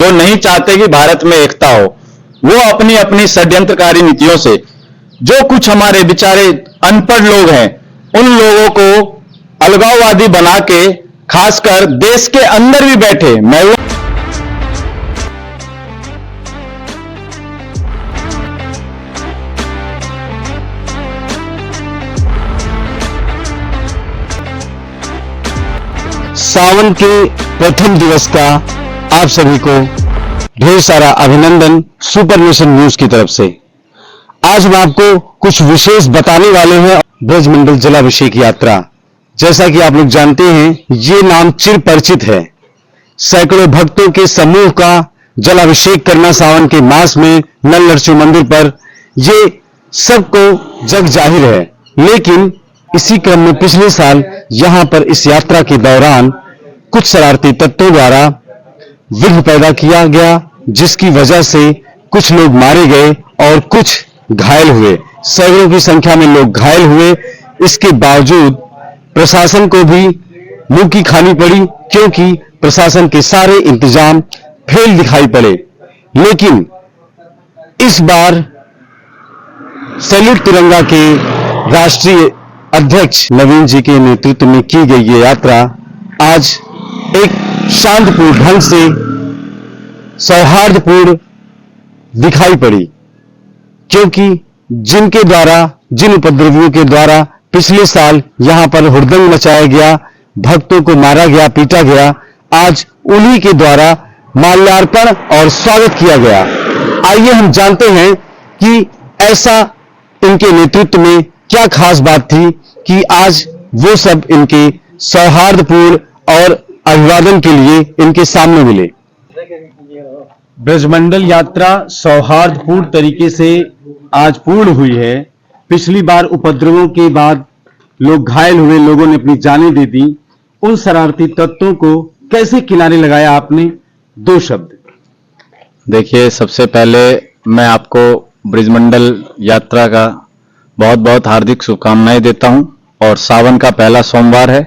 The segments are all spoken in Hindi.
वो नहीं चाहते कि भारत में एकता हो। वो अपनी अपनी षड्यंत्रकारी नीतियों से जो कुछ हमारे बेचारे अनपढ़ लोग हैं उन लोगों को अलगाववादी बना के, खासकर देश के अंदर भी बैठे मैं सावन के प्रथम दिवस का आप सभी को ढेर सारा अभिनंदन सुपर नेशन न्यूज की तरफ से। आज हम आपको कुछ विशेष बताने वाले हैं। ब्रजमंडल जलाभिषेक यात्रा, जैसा कि आप लोग जानते हैं, ये नाम चिर परिचित है। सैकड़ों भक्तों के समूह का जलाभिषेक करना सावन के मास में नल नरसिंह मंदिर पर, ये सबको जग जाहिर है। लेकिन इसी क्रम में पिछले साल यहां पर इस यात्रा के दौरान कुछ शरारती तत्वों द्वारा विघ्न पैदा किया गया, जिसकी वजह से कुछ लोग मारे गए और कुछ घायल हुए। सैकड़ों की संख्या में लोग घायल हुए। इसके बावजूद प्रशासन को भी मुंह की खानी पड़ी, क्योंकि प्रशासन के सारे इंतजाम फेल दिखाई पड़े। लेकिन इस बार सैल्यूट तिरंगा के राष्ट्रीय अध्यक्ष नवीन जी के नेतृत्व में की गई ये यात्रा आज एक शांतिपूर्ण ढंग से, सौहार्दपूर्ण दिखाई पड़ी, क्योंकि जिनके द्वारा, जिन उपद्रवियों के द्वारा पिछले साल यहां पर हुड़दंग मचाया गया, भक्तों को मारा गया, पीटा गया, आज उन्हीं के द्वारा माल्यार्पण और स्वागत किया गया। आइए हम जानते हैं कि ऐसा इनके नेतृत्व में क्या खास बात थी कि आज वो सब इनके सौहार्दपूर्ण और अभिवादन के लिए इनके सामने मिले। ब्रजमंडल यात्रा सौहार्दपूर्ण तरीके से आज पूर्ण हुई है। पिछली बार उपद्रवों के बाद लोग घायल हुए, लोगों ने अपनी जानें दे दी। उन शरारती तत्वों को कैसे किनारे लगाया आपने? 2 शब्द। देखिए, सबसे पहले मैं आपको ब्रजमंडल यात्रा का बहुत बहुत हार्दिक शुभकामनाएं देता हूं। और सावन का पहला सोमवार है।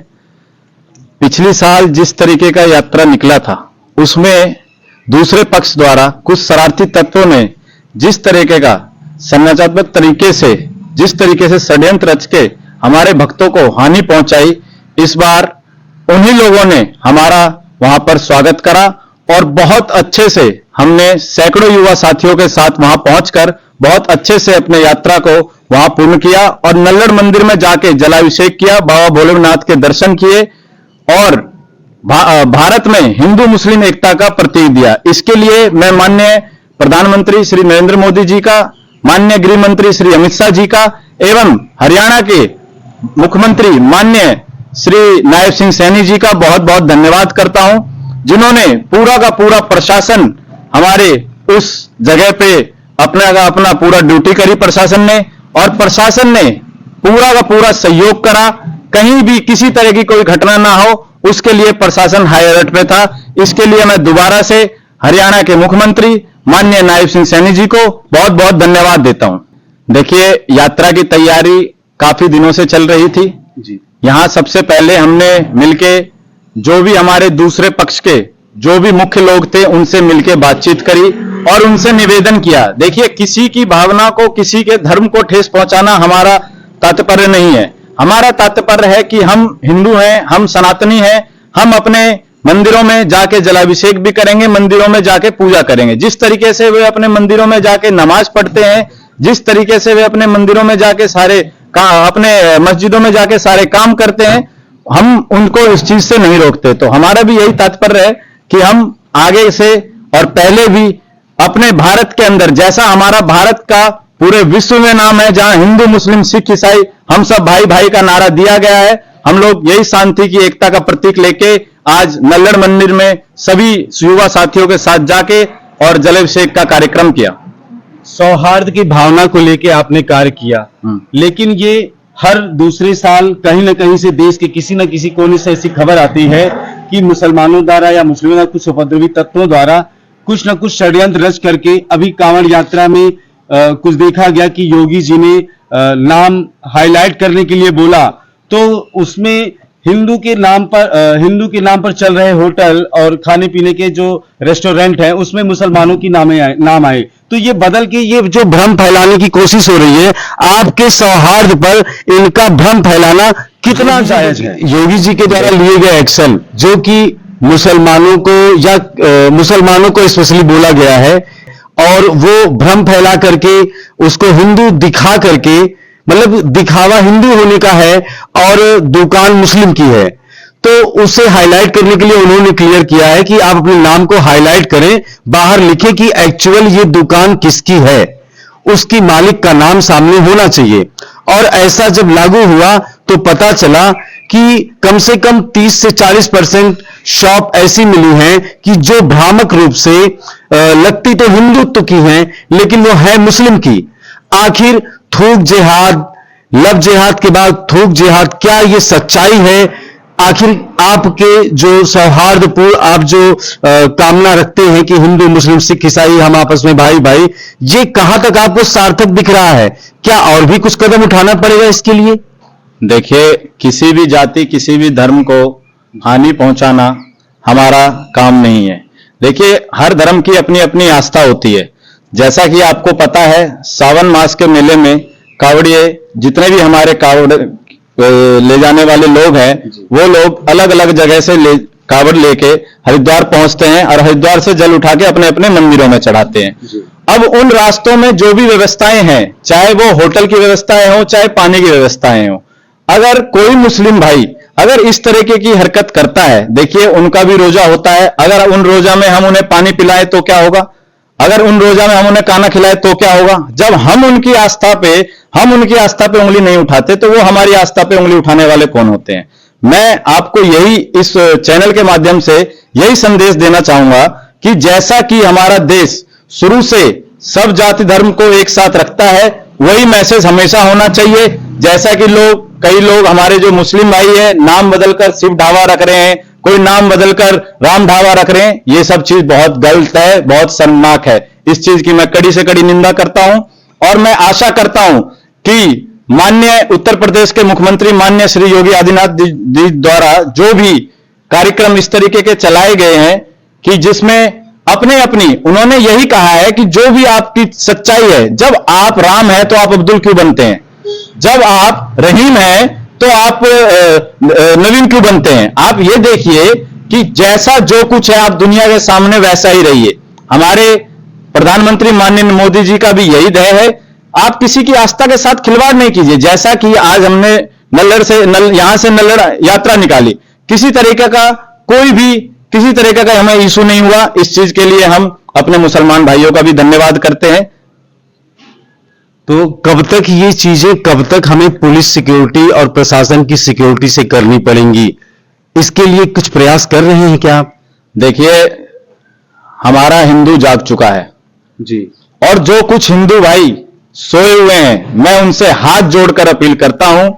पिछले साल जिस तरीके का यात्रा निकला था, उसमें दूसरे पक्ष द्वारा कुछ शरारती तत्वों ने जिस तरीके का संरचनात्मक तरीके से, जिस तरीके से षड्यंत्र रच के हमारे भक्तों को हानि पहुंचाई, इस बार उन्हीं लोगों ने हमारा वहां पर स्वागत करा और बहुत अच्छे से हमने सैकड़ों युवा साथियों के साथ वहां पहुंचकर बहुत अच्छे से अपने यात्रा को वहां पूर्ण किया और नल्लड़ मंदिर में जाके जलाभिषेक किया, बाबा भोलेनाथ के दर्शन किए और भारत में हिंदू मुस्लिम एकता का प्रतीक दिया। इसके लिए मैं माननीय प्रधानमंत्री श्री नरेंद्र मोदी जी का, माननीय गृह मंत्री श्री अमित शाह जी का एवं हरियाणा के मुख्यमंत्री माननीय श्री नायब सिंह सैनी जी का बहुत बहुत धन्यवाद करता हूं, जिन्होंने पूरा का पूरा प्रशासन हमारे उस जगह पे अपना पूरा ड्यूटी करी प्रशासन ने, और प्रशासन ने पूरा का पूरा सहयोग करा। कहीं भी किसी तरह की कोई घटना ना हो, उसके लिए प्रशासन हाई अलर्ट पे था। इसके लिए मैं दोबारा से हरियाणा के मुख्यमंत्री माननीय नायब सिंह सैनी जी को बहुत बहुत धन्यवाद देता हूं। देखिए, यात्रा की तैयारी काफी दिनों से चल रही थी जी। यहां सबसे पहले हमने मिलके जो भी हमारे दूसरे पक्ष के जो भी मुख्य लोग थे उनसे मिलके बातचीत करी और उनसे निवेदन किया। देखिए, किसी की भावना को, किसी के धर्म को ठेस पहुंचाना हमारा तात्पर्य नहीं है। हमारा तात्पर्य है कि हम हिंदू हैं, हम सनातनी हैं, हम अपने मंदिरों में जाके जलाभिषेक भी करेंगे, मंदिरों में जाके पूजा करेंगे। जिस तरीके से वे अपने मंदिरों में जाके नमाज पढ़ते हैं, जिस तरीके से वे अपने मंदिरों में जाके अपने मस्जिदों में जाके सारे काम करते हैं, हम उनको इस चीज से नहीं रोकते। तो हमारा भी यही तात्पर्य है कि हम आगे से और पहले भी अपने भारत के अंदर, जैसा हमारा भारत का पूरे विश्व में नाम है, जहां हिंदू मुस्लिम सिख ईसाई हम सब भाई भाई का नारा दिया गया है, हम लोग यही शांति की एकता का प्रतीक लेके आज नल्लड़ मंदिर में सभी युवा साथियों के साथ जाके और जलाभिषेक का कार्यक्रम किया। सौहार्द की भावना को लेके आपने कार्य किया, लेकिन ये हर दूसरे साल कहीं ना कहीं से देश के किसी न किसी कोने से ऐसी खबर आती है कि मुसलमानों द्वारा या मुस्लिमों द्वारा, कुछ उपद्रवी तत्वों द्वारा कुछ न कुछ षड्यंत्र रच करके, अभी कांवड़ यात्रा में कुछ देखा गया कि योगी जी ने नाम हाईलाइट करने के लिए बोला, तो उसमें हिंदू के नाम पर चल रहे होटल और खाने पीने के जो रेस्टोरेंट हैं उसमें मुसलमानों की नाम आए, तो ये बदल के ये जो भ्रम फैलाने की कोशिश हो रही है, आपके सौहार्द पर इनका भ्रम फैलाना कितना जायज है? योगी जी के द्वारा लिए गए एक्शन जो कि मुसलमानों को या मुसलमानों को स्पेशली बोला गया है और वो भ्रम फैला करके उसको हिंदू दिखा करके, मतलब दिखावा हिंदू होने का है और दुकान मुस्लिम की है, तो उसे हाईलाइट करने के लिए उन्होंने क्लियर किया है कि आप अपने नाम को हाईलाइट करें, बाहर लिखें कि एक्चुअल ये दुकान किसकी है, उसकी मालिक का नाम सामने होना चाहिए। और ऐसा जब लागू हुआ तो पता चला कि कम से कम 30 से 40% शॉप ऐसी मिली हैं कि जो भ्रामक रूप से लगती तो हिंदुत्व की हैं लेकिन वो है मुस्लिम की। आखिर थूक जिहाद, लव जिहाद के बाद थूक जिहाद, क्या ये सच्चाई है? आखिर आपके जो सौहार्दपूर्ण आप जो कामना रखते हैं कि हिंदू मुस्लिम सिख ईसाई हम आपस में भाई भाई, ये कहां तक आपको सार्थक दिख रहा है? क्या और भी कुछ कदम उठाना पड़ेगा इसके लिए? देखिए, किसी भी जाति किसी भी धर्म को हानि पहुंचाना हमारा काम नहीं है। देखिए, हर धर्म की अपनी अपनी आस्था होती है। जैसा कि आपको पता है, सावन मास के मेले में कावड़िए जितने भी हमारे कावड़ ले जाने वाले लोग हैं, वो लोग अलग अलग जगह से कावड़ लेके हरिद्वार पहुंचते हैं और हरिद्वार से जल उठा के अपने अपने मंदिरों में चढ़ाते हैं। अब उन रास्तों में जो भी व्यवस्थाएं हैं, चाहे वो होटल की व्यवस्थाएं हो चाहे पानी की व्यवस्थाएं हो, अगर कोई मुस्लिम भाई अगर इस तरीके की हरकत करता है, देखिए उनका भी रोजा होता है, अगर उन रोजा में हम उन्हें पानी पिलाएं तो क्या होगा, अगर उन रोजा में हम उन्हें खाना खिलाए तो क्या होगा? जब हम उनकी आस्था पे उंगली नहीं उठाते तो वो हमारी आस्था पे उंगली उठाने वाले कौन होते हैं? मैं आपको यही इस चैनल के माध्यम से यही संदेश देना चाहूंगा कि जैसा कि हमारा देश शुरू से सब जाति धर्म को एक साथ रखता है, वही मैसेज हमेशा होना चाहिए। जैसा कि कई लोग हमारे जो मुस्लिम भाई हैं नाम बदलकर शिव ढाबा रख रहे हैं, कोई नाम बदलकर राम ढाबा रख रहे हैं, ये सब चीज बहुत गलत है, बहुत शर्मनाक है। इस चीज की मैं कड़ी से कड़ी निंदा करता हूं और मैं आशा करता हूं कि माननीय उत्तर प्रदेश के मुख्यमंत्री माननीय श्री योगी आदित्यनाथ जी द्वारा जो भी कार्यक्रम इस तरीके के चलाए गए हैं कि जिसमें उन्होंने यही कहा है कि जो भी आपकी सच्चाई है, जब आप राम है तो आप अब्दुल क्यों बनते हैं, जब आप रहीम है तो आप नवीन क्यों बनते हैं? आप ये देखिए कि जैसा जो कुछ है आप दुनिया के सामने वैसा ही रहिए। हमारे प्रधानमंत्री माननीय मोदी जी का भी यही ध्येय है, आप किसी की आस्था के साथ खिलवाड़ नहीं कीजिए। जैसा कि आज हमने यहां से नल्लड़ यात्रा निकाली, किसी तरीके का हमें इशू नहीं हुआ। इस चीज के लिए हम अपने मुसलमान भाइयों का भी धन्यवाद करते हैं। तो कब तक हमें पुलिस सिक्योरिटी और प्रशासन की सिक्योरिटी से करनी पड़ेंगी? इसके लिए कुछ प्रयास कर रहे हैं क्या आप? देखिए, हमारा हिंदू जाग चुका है जी, और जो कुछ हिंदू भाई सोए हुए हैं, मैं उनसे हाथ जोड़कर अपील करता हूं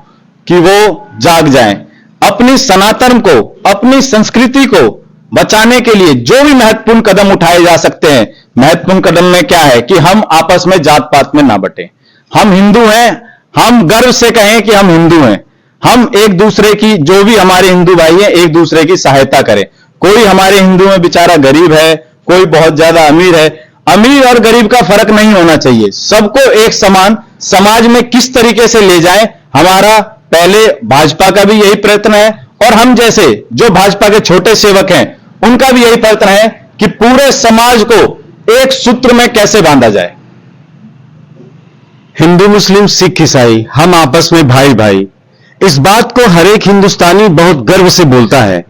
कि वो जाग जाएं। अपनी सनातन को, अपनी संस्कृति को बचाने के लिए जो भी महत्वपूर्ण कदम उठाए जा सकते हैं, महत्वपूर्ण कदम में क्या है कि हम आपस में जात पात में ना बटें। हम हिंदू हैं, हम गर्व से कहें कि हम हिंदू हैं। हम एक दूसरे की, जो भी हमारे हिंदू भाई हैं, एक दूसरे की सहायता करें। कोई हमारे हिंदू में बेचारा गरीब है, कोई बहुत ज्यादा अमीर है, अमीर और गरीब का फर्क नहीं होना चाहिए। सबको एक समान समाज में किस तरीके से ले जाएं, हमारा पहले भाजपा का भी यही प्रयत्न है और हम जैसे जो भाजपा के छोटे सेवक हैं उनका भी यही प्रयत्न है कि पूरे समाज को एक सूत्र में कैसे बांधा जाए। हिंदू मुस्लिम सिख ईसाई हम आपस में भाई भाई, इस बात को हर एक हिंदुस्तानी बहुत गर्व से बोलता है,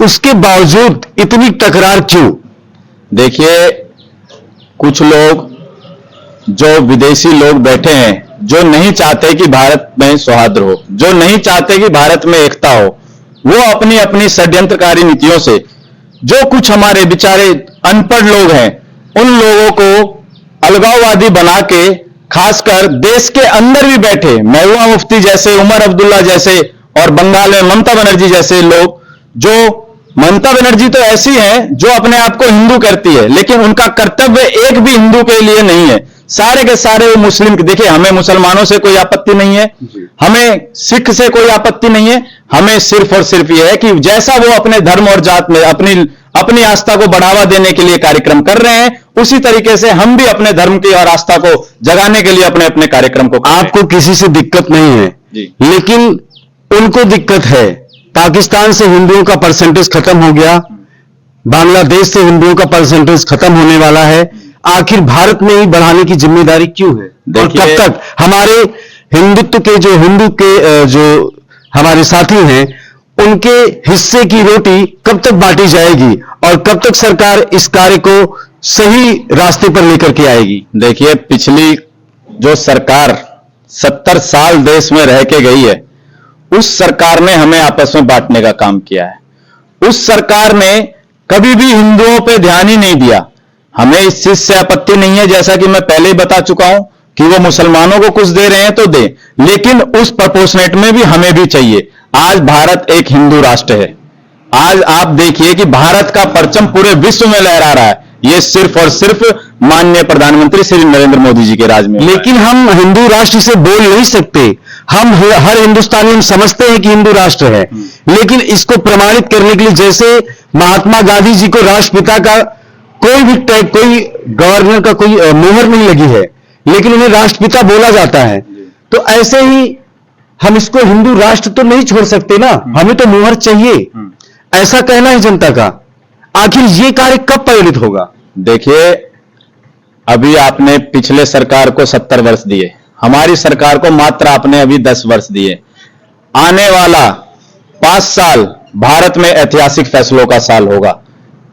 उसके बावजूद इतनी टकरार क्यों? देखिए, कुछ लोग जो विदेशी लोग बैठे हैं, जो नहीं चाहते कि भारत में सौहार्द हो, जो नहीं चाहते कि भारत में एकता हो, वो अपनी अपनी षड्यंत्रकारी नीतियों से जो कुछ हमारे बेचारे अनपढ़ लोग हैं उन लोगों को अलगाववादी बना के, खासकर देश के अंदर भी बैठे महबूबा मुफ्ती जैसे, उमर अब्दुल्ला जैसे और बंगाल में ममता बनर्जी जैसे लोग, जो ममता बनर्जी तो ऐसी हैं जो अपने आप को हिंदू करती है, लेकिन उनका कर्तव्य एक भी हिंदू के लिए नहीं है। सारे के सारे वो मुस्लिम, देखिए हमें मुसलमानों से कोई आपत्ति नहीं है, हमें सिख से कोई आपत्ति नहीं है, हमें सिर्फ और सिर्फ ये है कि जैसा वो अपने धर्म और जात में अपनी आस्था को बढ़ावा देने के लिए कार्यक्रम कर रहे हैं, उसी तरीके से हम भी अपने धर्म की और आस्था को जगाने के लिए अपने अपने कार्यक्रम को आपको किसी से दिक्कत नहीं है जी। लेकिन उनको दिक्कत है। पाकिस्तान से हिंदुओं का परसेंटेज खत्म हो गया, बांग्लादेश से हिंदुओं का परसेंटेज खत्म होने वाला है, आखिर भारत में ही बढ़ाने की जिम्मेदारी क्यों है? और कब तक हमारे हिंदुत्व के जो हमारे साथी हैं उनके हिस्से की रोटी कब तक बांटी जाएगी और कब तक सरकार इस कार्य को सही रास्ते पर लेकर के आएगी? देखिए, पिछली जो सरकार 70 साल देश में रह के गई है, उस सरकार ने हमें आपस में बांटने का काम किया है। उस सरकार ने कभी भी हिंदुओं पे ध्यान ही नहीं दिया। हमें इस चीज से आपत्ति नहीं है, जैसा कि मैं पहले ही बता चुका हूं कि वो मुसलमानों को कुछ दे रहे हैं तो दे, लेकिन उस प्रपोर्शनेट में भी हमें भी चाहिए। आज भारत एक हिंदू राष्ट्र है। आज आप देखिए कि भारत का परचम पूरे विश्व में लहरा रहा है, ये सिर्फ और सिर्फ माननीय प्रधानमंत्री श्री नरेंद्र मोदी जी के राज में। लेकिन हम हिंदू राष्ट्र से बोल नहीं सकते। हम हर हिंदुस्तानी हम समझते हैं कि हिंदू राष्ट्र है, लेकिन इसको प्रमाणित करने के लिए जैसे महात्मा गांधी जी को राष्ट्रपिता का कोई भी टैग, कोई गवर्नर का कोई मोहर नहीं लगी है, लेकिन उन्हें राष्ट्रपिता बोला जाता है, तो ऐसे ही हम इसको हिंदू राष्ट्र तो नहीं छोड़ सकते ना, हमें तो मोहर चाहिए, ऐसा कहना है जनता का। आखिर ये कार्य कब परिणित होगा? देखिए, अभी आपने पिछले सरकार को 70 वर्ष दिए, हमारी सरकार को मात्र आपने अभी 10 वर्ष दिए। आने वाला 5 साल भारत में ऐतिहासिक फैसलों का साल होगा।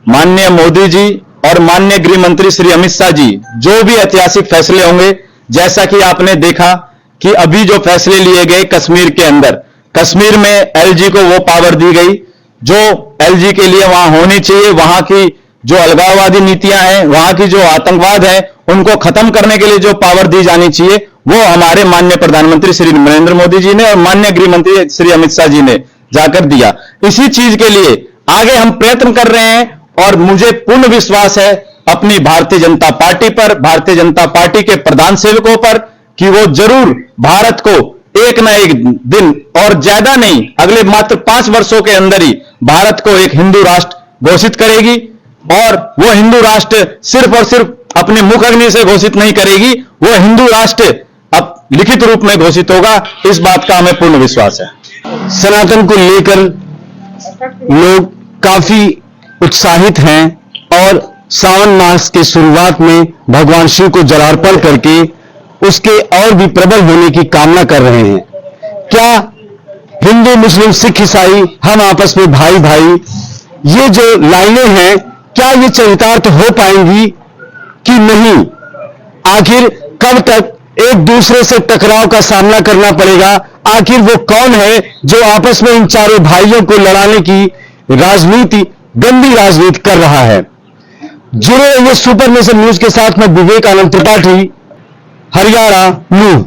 माननीय मोदी जी और माननीय गृह मंत्री श्री अमित शाह जी जो भी ऐतिहासिक फैसले होंगे, जैसा कि आपने देखा कि अभी जो फैसले लिए गए कश्मीर के अंदर, कश्मीर में एलजी को वो पावर दी गई जो एलजी के लिए वहां होनी चाहिए। वहां की जो अलगाववादी नीतियां हैं, वहां की जो आतंकवाद है, उनको खत्म करने के लिए जो पावर दी जानी चाहिए, वो हमारे माननीय प्रधानमंत्री श्री नरेंद्र मोदी जी ने और माननीय गृह मंत्री श्री अमित शाह जी ने जाकर दिया। इसी चीज के लिए आगे हम प्रयत्न कर रहे हैं और मुझे पूर्ण विश्वास है अपनी भारतीय जनता पार्टी पर, भारतीय जनता पार्टी के प्रधान सेवकों पर, कि वो जरूर भारत को एक ना एक दिन, और ज्यादा नहीं, अगले मात्र 5 वर्षों के अंदर ही भारत को एक हिंदू राष्ट्र घोषित करेगी। और वो हिंदू राष्ट्र सिर्फ और सिर्फ अपने मुख अग्नि से घोषित नहीं करेगी, वो हिंदू राष्ट्र अब लिखित रूप में घोषित होगा। इस बात का हमें पूर्ण विश्वास है। सनातन को लेकर लोग काफी उत्साहित हैं और सावन मास के शुरुआत में भगवान शिव को जलार्पण करके उसके और भी प्रबल होने की कामना कर रहे हैं। क्या हिंदू, मुस्लिम, सिख, ईसाई हम आपस में भाई भाई, ये जो लाइनें हैं, क्या ये चरितार्थ हो पाएंगी कि नहीं? आखिर कब तक एक दूसरे से टकराव का सामना करना पड़ेगा? आखिर वो कौन है जो आपस में इन चारों भाइयों को लड़ाने की राजनीति, गंदी राजनीति कर रहा है? जुड़े रहिए सुपर नेशन न्यूज के साथ। मैं विवेक आनंद त्रिपाठी, हरियाणा न्यूज।